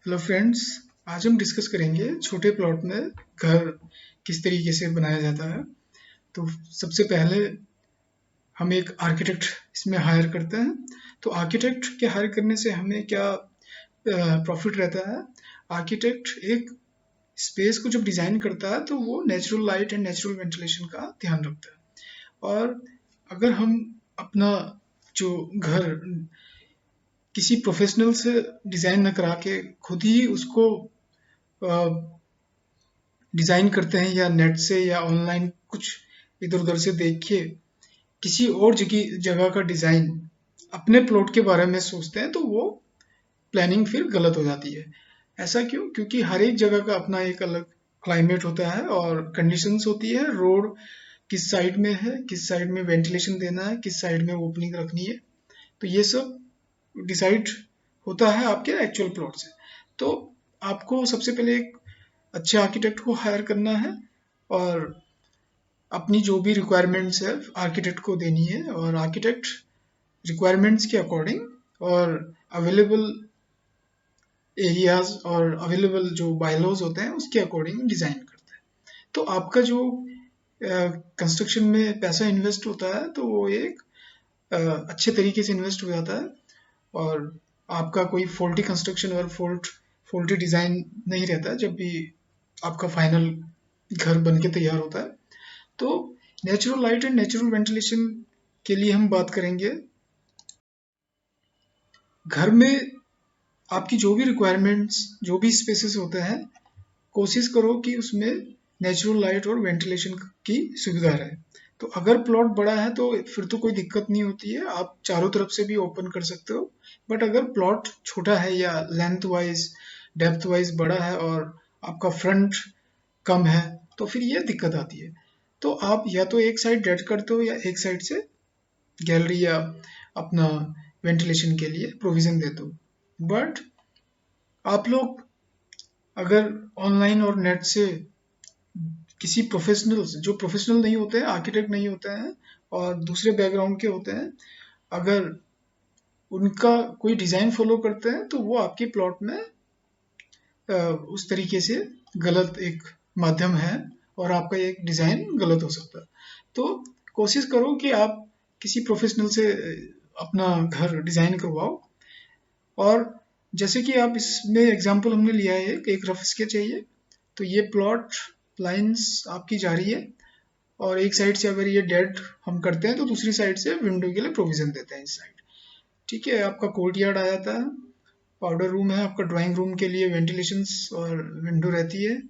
Hello friends. आज हम discuss करेंगे छोटे प्लॉट में घर किस तरीके से बनाया जाता है। तो सबसे पहले हम एक आर्किटेक्ट इसमें हायर करते हैं। तो आर्किटेक्ट के हायर करने से हमें क्या प्रॉफिट रहता है। आर्किटेक्ट एक स्पेस को जब डिज़ाइन करता है तो वो natural light and natural ventilation का ध्यान रखता है। और अगर हम अपना जो घर किसी प्रोफेशनल से डिज़ाइन न करा के खुद ही उसको डिज़ाइन करते हैं या नेट से या ऑनलाइन कुछ इधर-उधर से देख के किसी और जगह का डिज़ाइन अपने प्लॉट के बारे में सोचते हैं तो वो प्लानिंग फिर गलत हो जाती है। ऐसा क्यों? क्योंकि हर एक जगह का अपना एक अलग क्लाइमेट होता है और कंडीशंस होती है। रोड किस साइड में है, किस साइड में वेंटिलेशन देना है, किस साइड में ओपनिंग रखनी है। तो ये सब डिसाइड होता है आपके एक्चुअल प्लॉट से। तो आपको सबसे पहले एक अच्छे आर्किटेक्ट को हायर करना है और अपनी जो भी रिक्वायरमेंट्स है आर्किटेक्ट को देनी है और आर्किटेक्ट रिक्वायरमेंट्स के अकॉर्डिंग और अवेलेबल एरियाज और अवेलेबल जो बायलॉज होते हैं उसके अकॉर्डिंग डिज़ाइन करते हैं। तो आपका जो कंस्ट्रक्शन में पैसा इन्वेस्ट होता है तो वो एक अच्छे तरीके से इन्वेस्ट हो जाता है और आपका कोई फॉल्टी कंस्ट्रक्शन और फॉल्टी डिज़ाइन नहीं रहता जब भी आपका फाइनल घर बन के तैयार होता है। तो natural light and natural ventilation के लिए हम बात करेंगे। घर में आपकी जो भी रिक्वायरमेंट्स जो भी स्पेसेस होते हैं कोशिश करो कि उसमें नेचुरल लाइट और वेंटिलेशन की सुविधा रहे। तो अगर प्लॉट बड़ा है तो फिर तो कोई दिक्कत नहीं होती है, आप चारों तरफ से भी ओपन कर सकते हो। बट अगर प्लॉट छोटा है या लेंथ वाइज डेप्थ वाइज बड़ा है और आपका फ्रंट कम है तो फिर ये दिक्कत आती है। तो आप या तो एक साइड डेड करते हो या एक साइड से गैलरी या अपना वेंटिलेशन के लिए प्रोविजन देते हो। बट आप लोग अगर ऑनलाइन और नेट से किसी प्रोफेशनल्स जो प्रोफेशनल नहीं होते हैं, आर्किटेक्ट नहीं होते हैं और दूसरे बैकग्राउंड के होते हैं, अगर उनका कोई डिज़ाइन फॉलो करते हैं तो वो आपके प्लॉट में उस तरीके से गलत एक माध्यम है और आपका एक डिज़ाइन गलत हो सकता है। तो कोशिश करो कि आप किसी प्रोफेशनल से अपना घर डिज़ाइन करवाओ। और जैसे कि आप इसमें एग्जांपल हमने लिया है एक रफ स्केच है ये। तो ये प्लॉट लाइंस आपकी जा रही है और एक साइड से अगर ये डेड हम करते हैं तो दूसरी साइड से विंडो के लिए प्रोविजन देते हैं इस साइड। ठीक है, आपका कोर्ट यार्ड आ जाता है। पाउडर रूम है आपका, ड्राइंग रूम के लिए वेंटिलेशंस और विंडो रहती है।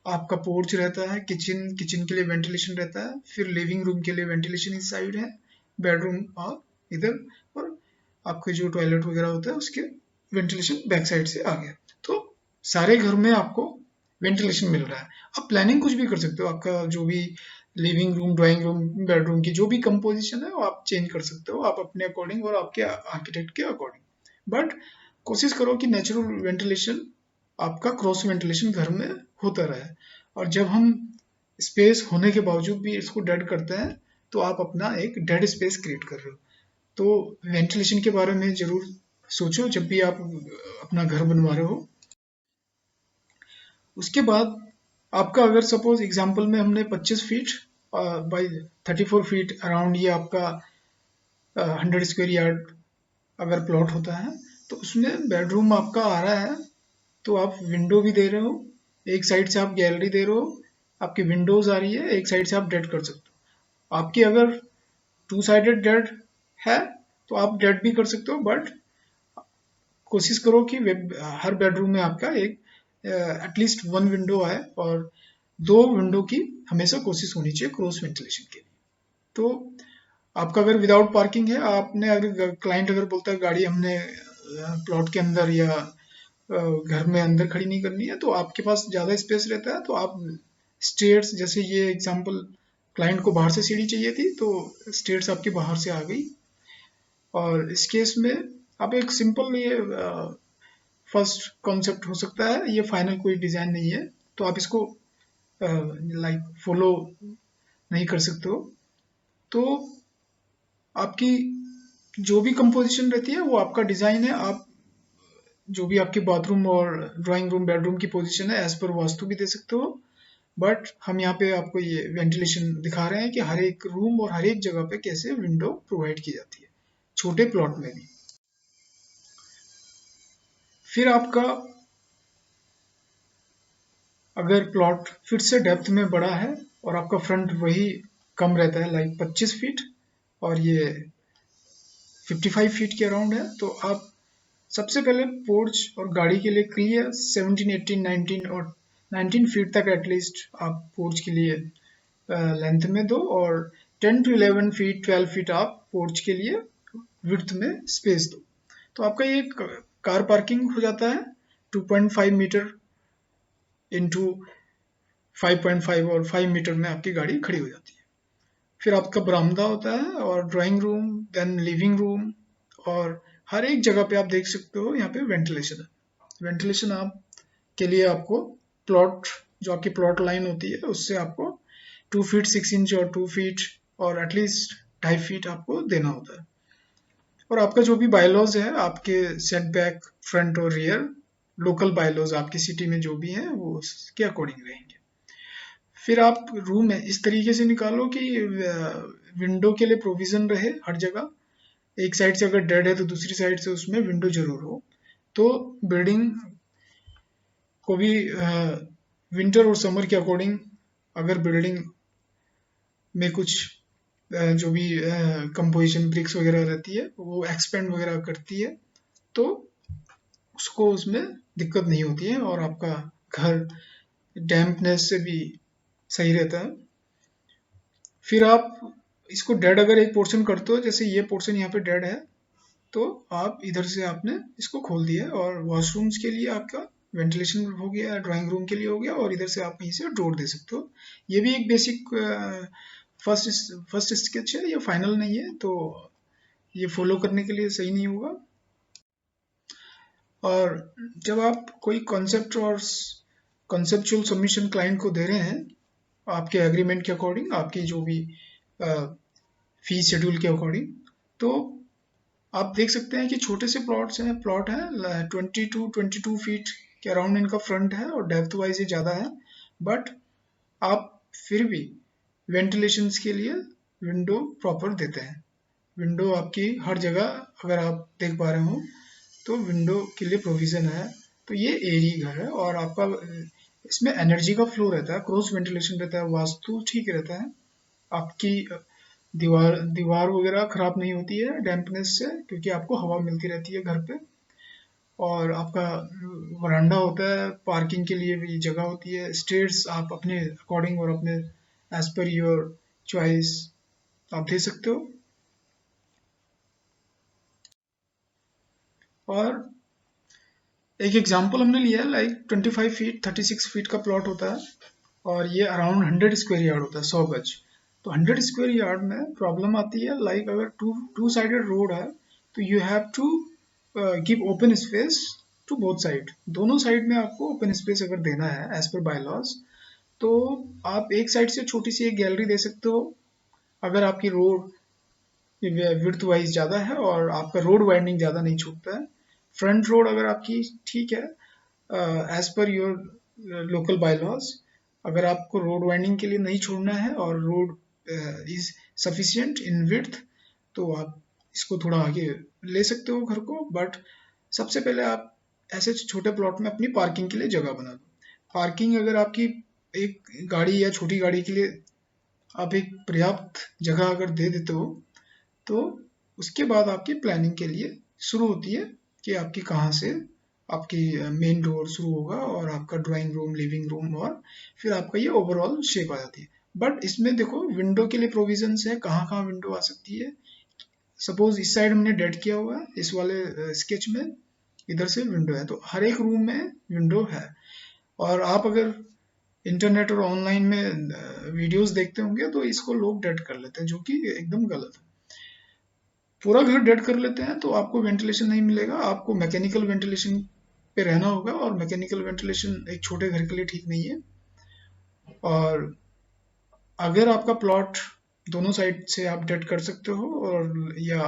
आपका पोर्च रहता है, किचन किचन के लिए वेंटिलेशन रहता है, फिर लिविंग रूम के लिए वेंटिलेशन इस साइड है, बेडरूम और इधर, और आपके जो टॉयलेट वगैरह होता है उसके वेंटिलेशन बैक साइड से आ गया। तो सारे घर में आपको वेंटिलेशन मिल रहा है। आप प्लानिंग कुछ भी कर सकते हो, आपका जो भी living room drawing room bedroom की जो भी कंपोजिशन है वो आप चेंज कर सकते हो, आप अपने अकॉर्डिंग और आपके आर्किटेक्ट के अकॉर्डिंग। बट कोशिश करो कि नेचुरल वेंटिलेशन आपका क्रॉस वेंटिलेशन घर में होता रहे। और जब हम स्पेस होने के बावजूद भी इसको डेड करते हैं तो आप अपना एक डेड स्पेस क्रिएट कर रहे हो। तो वेंटिलेशन के बारे में ज़रूर सोचो जब भी आप अपना घर बनवा रहे हो। उसके बाद आपका अगर सपोज एग्जांपल में हमने 25 फीट बाई 34 फीट अराउंड ये आपका 100 स्क्वायर यार्ड अगर प्लॉट होता है तो उसमें बेडरूम आपका आ रहा है तो आप विंडो भी दे रहे हो, एक साइड से आप गैलरी दे रहे हो, आपकी विंडोज आ रही है, एक साइड से आप डेड कर सकते हो। आपकी अगर टू साइडेड डेड है तो आप डेड भी कर सकते हो। बट कोशिश करो कि हर बेडरूम में आपका एक एटलीस्ट वन विंडो आए और दो विंडो की हमेशा कोशिश होनी चाहिए क्रॉस वेंटिलेशन के लिए। तो आपका अगर विदाउट पार्किंग है, आपने अगर क्लाइंट अगर बोलता है गाड़ी हमने प्लॉट के अंदर या घर में अंदर खड़ी नहीं करनी है तो आपके पास ज़्यादा स्पेस रहता है तो आप स्टेयर्स, जैसे ये एग्जांपल क्लाइंट को बाहर से सीढ़ी चाहिए थी तो स्टेयर्स आपके बाहर से आ गई। और इस केस में आप एक सिंपल ये फर्स्ट कॉन्सेप्ट हो सकता है, ये फाइनल कोई डिज़ाइन नहीं है तो आप इसको लाइक फॉलो नहीं कर सकते हो। तो आपकी जो भी कंपोजिशन रहती है वो आपका डिज़ाइन है, आप जो भी आपके बाथरूम और ड्राइंग रूम बेडरूम की पोजीशन है एज पर वास्तु भी दे सकते हो, बट हम यहाँ पे आपको ये वेंटिलेशन दिखा रहे हैं कि हर एक रूम और हर एक जगह पे कैसे विंडो प्रोवाइड की जाती है छोटे प्लॉट में भी। फिर आपका अगर प्लॉट फिर से डेप्थ में बड़ा है और आपका फ्रंट वही कम रहता है लाइक 25 फीट और ये 55 फीट के अराउंड है, तो आप सबसे पहले पोर्च और गाड़ी के लिए क्लियर 17, 18, 19 और 19 फीट तक एटलीस्ट आप पोर्च के लिए लेंथ में दो, और 10 to 11 फीट 12 फीट आप पोर्च के लिए विड्थ में स्पेस दो। तो आपका ये कार पार्किंग हो जाता है 2.5 मीटर इंटू 5.5 और 5 मीटर में आपकी गाड़ी खड़ी हो जाती है। फिर आपका बरामदा होता है और drawing room, then living room, और हर एक जगह पे आप देख सकते हो यहाँ पे वेंटिलेशन है। वेंटिलेशन आप के लिए आपको प्लॉट, जो आपकी प्लॉट लाइन होती है उससे आपको 2 फीट 6 इंच और 2 फीट और एटलीस्ट 2.5 फीट आपको देना होता है। और आपका जो भी बायलॉज है आपके सेटबैक फ्रंट और रियर, लोकल बायलॉज आपकी सिटी में जो भी हैं वो उसके अकॉर्डिंग रहेंगे। फिर आप रूम है इस तरीके से निकालो कि विंडो के लिए प्रोविजन रहे हर जगह। एक साइड से अगर डेड है तो दूसरी साइड से उसमें विंडो जरूर हो। तो बिल्डिंग को भी विंटर और समर के अकॉर्डिंग, अगर बिल्डिंग में कुछ जो भी कंपोजिशन ब्रिक्स वगैरह रहती है वो एक्सपेंड वगैरह करती है तो उसको उसमें दिक्कत नहीं होती है और आपका घर डैम्पनेस से भी सही रहता है। फिर आप इसको डेड अगर एक पोर्शन करते हो, जैसे ये पोर्शन यहाँ पे डेड है, तो आप इधर से आपने इसको खोल दिया और वॉशरूम्स के लिए आपका वेंटिलेशन हो गया, ड्राइंग रूम के लिए हो गया, और इधर से आप कहीं से ड्रॉर दे सकते हो। ये भी एक बेसिक फर्स्ट स्केच है, ये फाइनल नहीं है, तो ये फॉलो करने के लिए सही नहीं होगा। और जब आप कोई कॉन्सेप्ट और कॉन्सेप्चुअल सबमिशन क्लाइंट को दे रहे हैं आपके एग्रीमेंट के अकॉर्डिंग, आपकी जो भी फी शेड्यूल के अकॉर्डिंग, तो आप देख सकते हैं कि छोटे से प्लॉट हैं 22 फीट के अराउंड इनका फ्रंट है और डेप्थ वाइज ये ज़्यादा है, बट आप फिर भी वेंटिलेशंस के लिए विंडो प्रॉपर देते हैं। विंडो आपकी हर जगह अगर आप देख पा रहे हो तो विंडो के लिए प्रोविज़न है। तो ये एरी घर है और आपका इसमें एनर्जी का फ्लो रहता है, क्रॉस वेंटिलेशन रहता है, वास्तु ठीक रहता है, आपकी दीवार दीवार वगैरह खराब नहीं होती है डैम्पनेस से, क्योंकि आपको हवा मिलती रहती है घर पे। और आपका वरांडा होता है, पार्किंग के लिए भी जगह होती है, स्टेयर्स आप अपने अकॉर्डिंग और अपने एज पर योर चॉइस आप दे सकते हो। और एक एग्जांपल हमने लिया है लाइक 25 फीट 36 फीट का प्लॉट होता है और ये अराउंड 100 स्क्वायर यार्ड होता है, 100 गज। तो 100 स्क्वायर यार्ड में प्रॉब्लम आती है लाइक अगर टू साइडेड रोड है तो you have to give open space to both side. दोनों साइड में आपको ओपन स्पेस अगर देना है एज पर बाय लॉज, तो आप एक साइड से छोटी सी एक गैलरी दे सकते हो अगर आपकी रोड विड्थ वाइज ज़्यादा है और आपका रोड वाइंडिंग ज़्यादा नहीं छूटता है। फ्रंट रोड अगर आपकी ठीक है as per your local bye laws, अगर आपको रोड वाइंडिंग के लिए नहीं छोड़ना है और road is sufficient in width, तो आप इसको थोड़ा आगे ले सकते हो घर को। बट सबसे पहले आप ऐसे छोटे प्लॉट में अपनी पार्किंग के लिए जगह बना दो। पार्किंग अगर आपकी एक गाड़ी या छोटी गाड़ी के लिए आप एक पर्याप्त जगह अगर दे देते हो, तो उसके बाद आपकी प्लानिंग के लिए शुरू होती है कि आपकी कहाँ से आपकी मेन डोर शुरू होगा और आपका ड्राइंग रूम, लिविंग रूम, और फिर आपका ये ओवरऑल शेप आ जाती है। बट इसमें देखो विंडो के लिए प्रोविजंस है, कहाँ कहाँ विंडो आ सकती है। सपोज इस साइड हमने डेड किया हुआ है, इस वाले स्केच में इधर से विंडो है, तो हर एक रूम में विंडो है। और आप अगर इंटरनेट और ऑनलाइन में वीडियोस देखते होंगे तो इसको लोग डेड कर लेते हैं, जो कि एकदम गलत है। पूरा घर डेड कर लेते हैं तो आपको वेंटिलेशन नहीं मिलेगा, आपको मैकेनिकल वेंटिलेशन पे रहना होगा, और मैकेनिकल वेंटिलेशन एक छोटे घर के लिए ठीक नहीं है। और अगर आपका प्लॉट दोनों साइड से आप डेड कर सकते हो और या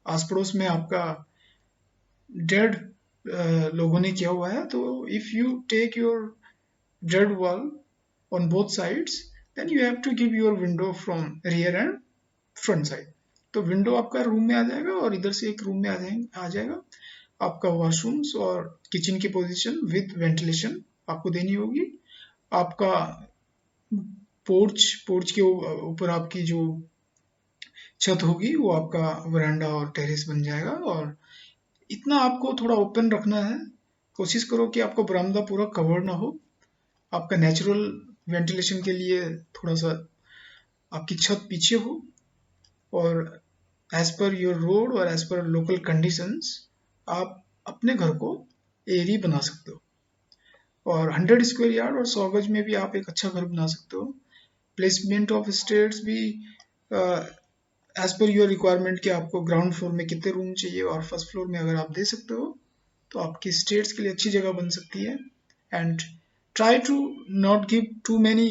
आस पड़ोस में आपका डेड लोगों ने किया हुआ है। तो if you take your dirt wall on both sides, then you have to give your window from rear and front side। तो विंडो आपका रूम में आ जाएगा और इधर से एक रूम में आ जाएगा। आपका वॉशरूम्स और किचन की पोजीशन विद वेंटिलेशन आपको देनी होगी। आपका पोर्च पोर्च के ऊपर आपकी जो छत होगी वो आपका वरांडा और टेरेस बन जाएगा। और इतना आपको थोड़ा ओपन रखना है। कोशिश करो कि आपका बरामदा पूरा कवर ना हो। आपका नेचुरल वेंटिलेशन के लिए थोड़ा सा आपकी छत पीछे हो। और एज पर योर रोड और एज पर लोकल कंडीशंस आप अपने घर को एयरी बना सकते हो। और 100 स्क्वायर यार्ड और 100 गज में भी आप एक अच्छा घर बना सकते हो। प्लेसमेंट ऑफ स्टेयर्स भी एज पर योर रिक्वायरमेंट कि आपको ग्राउंड फ्लोर में कितने रूम चाहिए और फर्स्ट फ्लोर में अगर आप दे सकते हो तो आपकी स्टेयर्स के लिए अच्छी जगह बन सकती है। And try to not give too many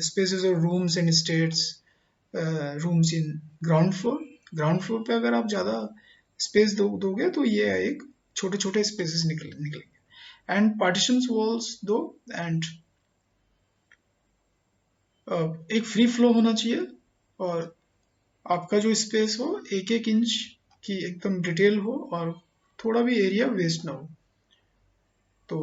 spaces or rooms and states rooms in ground floor पे अगर आप ज़्यादा स्पेस दोगे तो ये एक छोटे छोटे स्पेसेस निकलेंगे। एंड पार्टीशंस वॉल्स दो। एंड एक फ्री फ्लो होना चाहिए और आपका जो स्पेस हो 1-1 इंच की एकदम डिटेल हो और थोड़ा भी एरिया वेस्ट ना हो। तो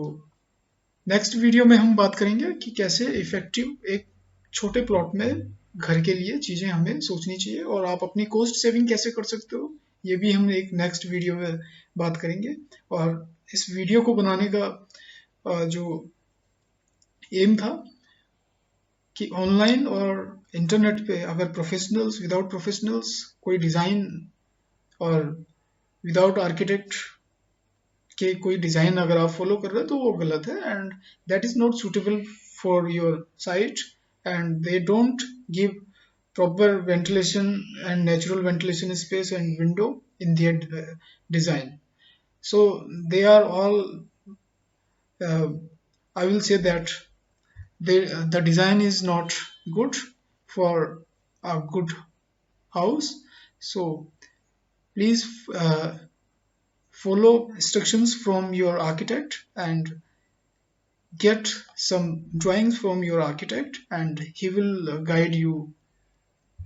नेक्स्ट वीडियो में हम बात करेंगे कि कैसे इफेक्टिव एक छोटे प्लॉट में घर के लिए चीज़ें हमें सोचनी चाहिए और आप अपनी कॉस्ट सेविंग कैसे कर सकते हो, ये भी हम एक नेक्स्ट वीडियो में बात करेंगे। और इस वीडियो को बनाने का जो एम था कि ऑनलाइन और इंटरनेट पे अगर प्रोफेशनल्स विदाउट प्रोफेशनल्स कोई डिज़ाइन और विदाउट आर्किटेक्ट कि कोई डिज़ाइन अगर आप फॉलो कर रहे हो तो वो गलत है। And that is not suitable for your site and they don't give proper ventilation and natural ventilation space and window in their design. So they are all I will say that the design is not good for a good house. So please follow instructions from your architect and get some drawings from your architect and he will guide you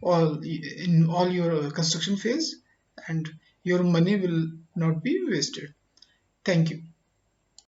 all in all your construction phase and your money will not be wasted. Thank you.